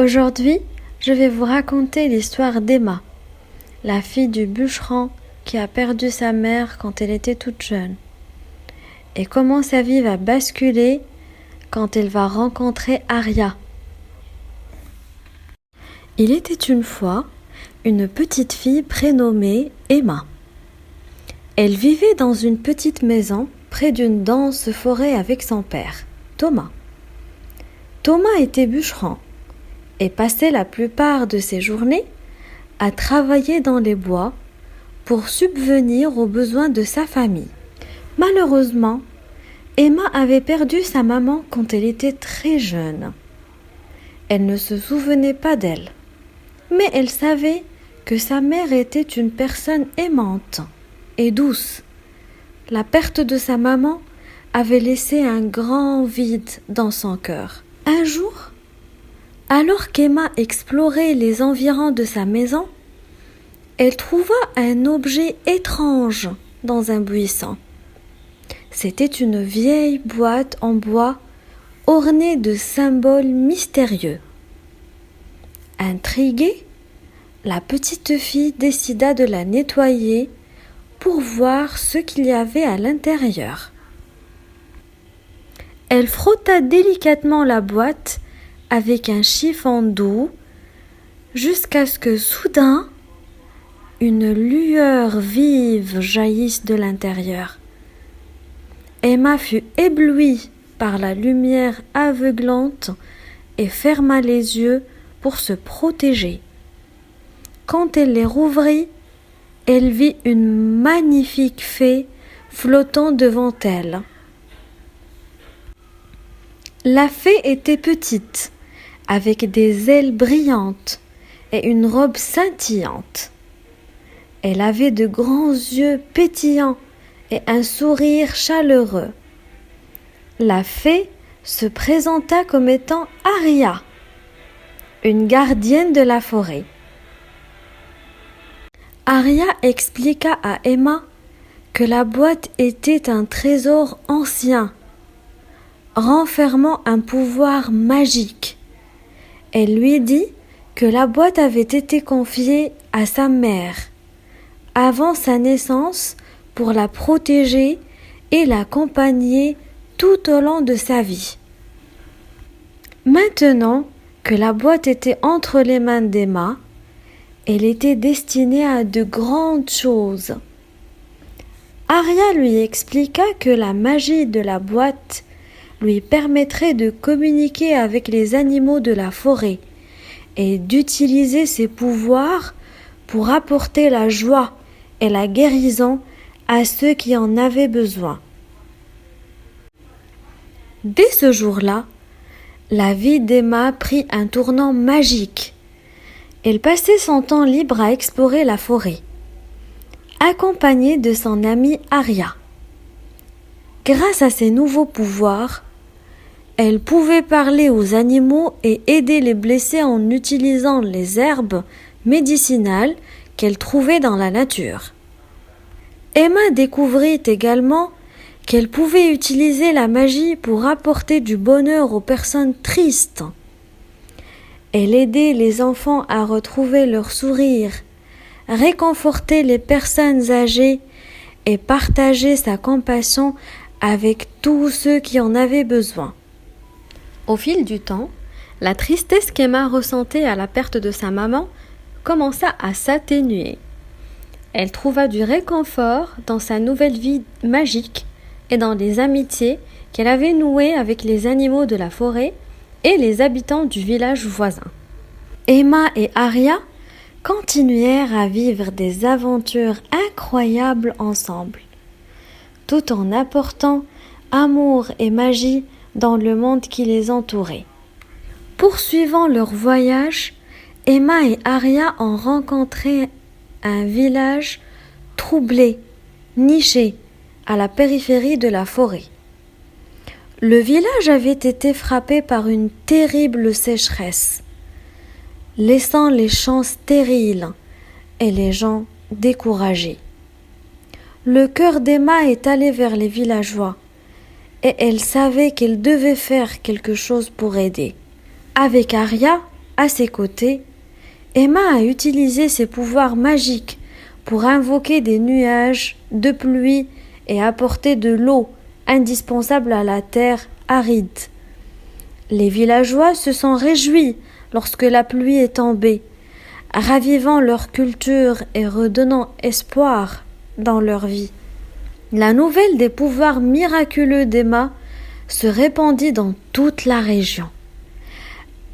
Aujourd'hui, je vais vous raconter l'histoire d'Emma, la fille du bûcheron qui a perdu sa mère quand elle était toute jeune, et comment sa vie va basculer quand elle va rencontrer Aria. Il était une fois une petite fille prénommée Emma. Elle vivait dans une petite maison près d'une dense forêt avec son père, Thomas. Thomas était bûcheron et passait la plupart de ses journées à travailler dans les bois pour subvenir aux besoins de sa famille. Malheureusement, Emma avait perdu sa maman quand elle était très jeune. Elle ne se souvenait pas d'elle, mais elle savait que sa mère était une personne aimante et douce. La perte de sa maman avait laissé un grand vide dans son cœur. Un jour, alors qu'Emma explorait les environs de sa maison, elle trouva un objet étrange dans un buisson. C'était une vieille boîte en bois ornée de symboles mystérieux. Intriguée, la petite fille décida de la nettoyer pour voir ce qu'il y avait à l'intérieur. Elle frotta délicatement la boîte avec un chiffon doux jusqu'à ce que soudain une lueur vive jaillisse de l'intérieur. Emma fut éblouie par la lumière aveuglante et ferma les yeux pour se protéger. Quand elle les rouvrit, elle vit une magnifique fée flottant devant elle. La fée était petite, avec des ailes brillantes et une robe scintillante. Elle avait de grands yeux pétillants et un sourire chaleureux. La fée se présenta comme étant Aria, une gardienne de la forêt. Aria expliqua à Emma que la boîte était un trésor ancien, renfermant un pouvoir magique. Elle lui dit que la boîte avait été confiée à sa mère avant sa naissance pour la protéger et l'accompagner tout au long de sa vie. Maintenant que la boîte était entre les mains d'Emma, elle était destinée à de grandes choses. Aria lui expliqua que la magie de la boîte lui permettrait de communiquer avec les animaux de la forêt et d'utiliser ses pouvoirs pour apporter la joie et la guérison à ceux qui en avaient besoin. Dès ce jour-là, la vie d'Emma prit un tournant magique. Elle passait son temps libre à explorer la forêt, accompagnée de son amie Aria. Grâce à ses nouveaux pouvoirs, elle pouvait parler aux animaux et aider les blessés en utilisant les herbes médicinales qu'elle trouvait dans la nature. Emma découvrit également qu'elle pouvait utiliser la magie pour apporter du bonheur aux personnes tristes. Elle aidait les enfants à retrouver leur sourire, réconforter les personnes âgées et partager sa compassion avec tous ceux qui en avaient besoin. Au fil du temps, la tristesse qu'Emma ressentait à la perte de sa maman commença à s'atténuer. Elle trouva du réconfort dans sa nouvelle vie magique et dans les amitiés qu'elle avait nouées avec les animaux de la forêt et les habitants du village voisin. Emma et Aria continuèrent à vivre des aventures incroyables ensemble, tout en apportant amour et magie dans le monde qui les entourait. Poursuivant leur voyage, Emma et Aria ont rencontré un village troublé, niché, à la périphérie de la forêt. Le village avait été frappé par une terrible sécheresse, laissant les champs stériles et les gens découragés. Le cœur d'Emma est allé vers les villageois et elle savait qu'elle devait faire quelque chose pour aider. Avec Aria, à ses côtés, Emma a utilisé ses pouvoirs magiques pour invoquer des nuages de pluie et apporter de l'eau indispensable à la terre aride. Les villageois se sont réjouis lorsque la pluie est tombée, ravivant leur culture et redonnant espoir dans leur vie. La nouvelle des pouvoirs miraculeux d'Emma se répandit dans toute la région,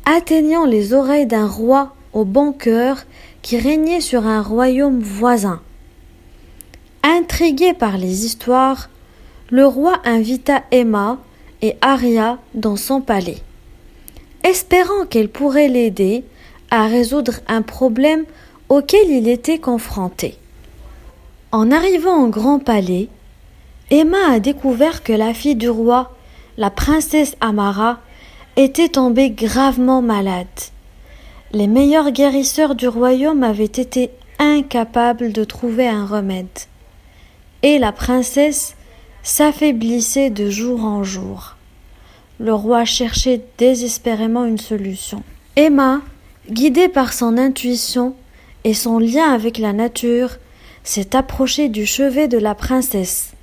atteignant les oreilles d'un roi au bon cœur qui régnait sur un royaume voisin. Intrigué par les histoires, le roi invita Emma et Arya dans son palais, espérant qu'elle pourrait l'aider à résoudre un problème auquel il était confronté. En arrivant au grand palais, Emma a découvert que la fille du roi, la princesse Amara, était tombée gravement malade. Les meilleurs guérisseurs du royaume avaient été incapables de trouver un remède, et la princesse s'affaiblissait de jour en jour. Le roi cherchait désespérément une solution. Emma, guidée par son intuition et son lien avec la nature, s'est approchée du chevet de la princesse.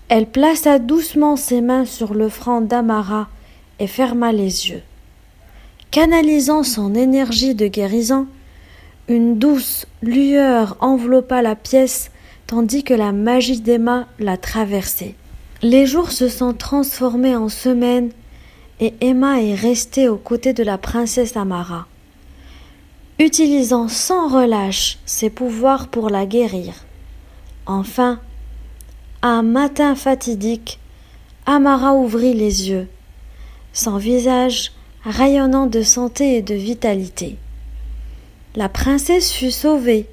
Elle plaça doucement ses mains sur le front d'Amara et ferma les yeux. Canalisant son énergie de guérison, une douce lueur enveloppa la pièce tandis que la magie d'Emma la traversait. Les jours se sont transformés en semaines et Emma est restée aux côtés de la princesse Amara, utilisant sans relâche ses pouvoirs pour la guérir. Enfin, un matin fatidique, Amara ouvrit les yeux, son visage rayonnant de santé et de vitalité. La princesse fut sauvée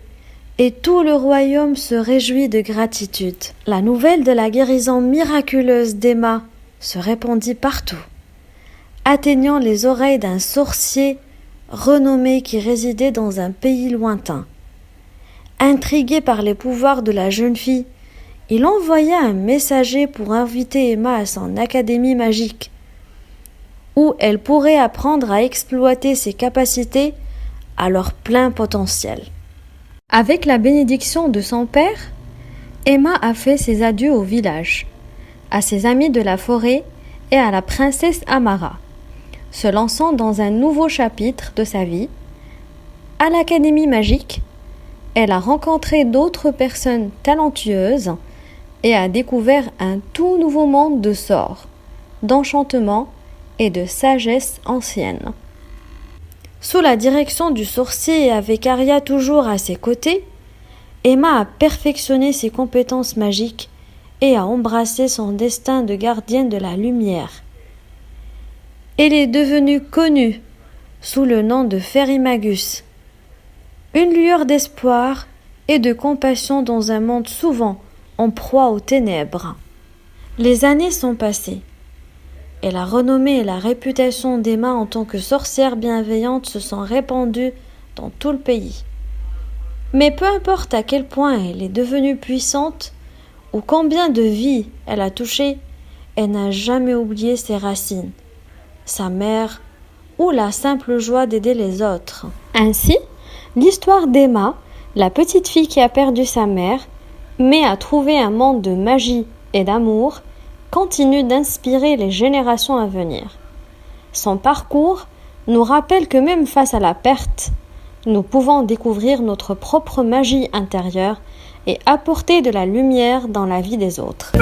et tout le royaume se réjouit de gratitude. La nouvelle de la guérison miraculeuse d'Emma se répandit partout, atteignant les oreilles d'un sorcier renommé qui résidait dans un pays lointain. Intrigué par les pouvoirs de la jeune fille, il envoya un messager pour inviter Emma à son académie magique, où elle pourrait apprendre à exploiter ses capacités à leur plein potentiel. Avec la bénédiction de son père, Emma a fait ses adieux au village, à ses amis de la forêt et à la princesse Amara, se lançant dans un nouveau chapitre de sa vie. À l'académie magique, elle a rencontré d'autres personnes talentueuses et a découvert un tout nouveau monde de sorts, d'enchantements et de sagesse ancienne. Sous la direction du sorcier et avec Arya toujours à ses côtés, Emma a perfectionné ses compétences magiques et a embrassé son destin de gardienne de la lumière. Elle est devenue connue sous le nom de Fairymagus, une lueur d'espoir et de compassion dans un monde souvent en proie aux ténèbres. Les années sont passées, et la renommée et la réputation d'Emma en tant que sorcière bienveillante se sont répandues dans tout le pays. Mais peu importe à quel point elle est devenue puissante ou combien de vies elle a touché, elle n'a jamais oublié ses racines, sa mère ou la simple joie d'aider les autres. Ainsi, l'histoire d'Emma, la petite fille qui a perdu sa mère, mais a trouvé un monde de magie et d'amour, continue d'inspirer les générations à venir. Son parcours nous rappelle que même face à la perte, nous pouvons découvrir notre propre magie intérieure et apporter de la lumière dans la vie des autres.